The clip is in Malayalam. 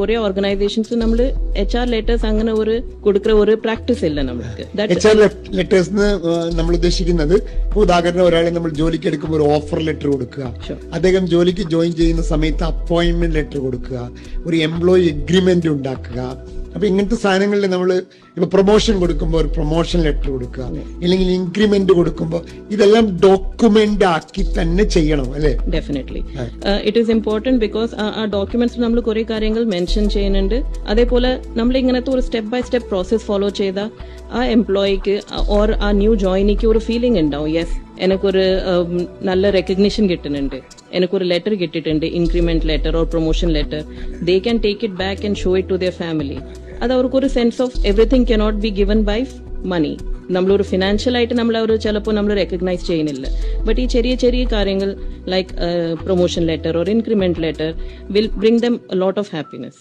കുറെ ഓർഗനൈസേഷൻസ് നമ്മൾ HR ലെറ്റേഴ്സ് അങ്ങനെ ഒരു കൊടുക്കുന്ന ഒരു പ്രാക്ടീസ് ഇല്ല നമുക്ക്. HR ലെറ്റേഴ്സ് നമ്മൾ ഉദ്ദേശിക്കുന്നത് ഉദാഹരണം ഒരാളെ നമ്മൾ ജോലിക്ക് എടുക്കുമ്പോൾ ഒരു ഓഫർ ലെറ്റർ കൊടുക്കുക, അദ്ദേഹം ജോലിക്ക് ജോയിൻ ചെയ്യുന്ന സമയത്ത് അപ്പോയിന്റ്മെന്റ് ലെറ്റർ കൊടുക്കുക, ഒരു എംപ്ലോയി എഗ്രിമെന്റ് ഉണ്ടാക്കുക. അപ്പൊ ഇങ്ങനത്തെ സാധനങ്ങളിൽ നമ്മൾ ഇപ്പൊ പ്രൊമോഷൻ കൊടുക്കുമ്പോൾ ഒരു പ്രൊമോഷൻ ലെറ്റർ കൊടുക്കുക, ഇല്ലെങ്കിൽ ഇൻക്രിമെന്റ് കൊടുക്കുമ്പോൾ ഇതെല്ലാം ഡോക്യുമെന്റ് ആക്കി തന്നെ ചെയ്യണം അല്ലെ? Definitely it is important because ആ ഡോക്യുമെന്റ്സ് നമ്മൾ കുറെ കാര്യങ്ങൾ മെൻഷൻ ചെയ്യുന്നുണ്ട്. അതേപോലെ നമ്മൾ ഇങ്ങനത്തെ ഒരു step by step process follow ചെയ്ത ആ എംപ്ലോയിക്ക് ഓർ ആ ന്യൂ ജോയിനിക്ക് ഒരു ഫീലിംഗ് ഉണ്ടാവും, യെസ് എനിക്കൊരു നല്ല റെക്കഗ്നിഷൻ കിട്ടുന്നുണ്ട്, എനിക്കൊരു ലെറ്റർ കിട്ടിയിട്ടുണ്ട്, increment letter or promotion letter. They can take it back and show it to their family. അത് അവർക്കൊരു sense of everything cannot be given by money. നമ്മളൊരു ഫിനാൻഷ്യൽ ആയിട്ട് നമ്മൾ അവർ ചിലപ്പോൾ നമ്മൾ റെക്കഗ്നൈസ് ചെയ്യുന്നില്ല. ബട്ട് ഈ ചെറിയ ചെറിയ കാര്യങ്ങൾ like promotion letter or increment letter will bring them lot of happiness.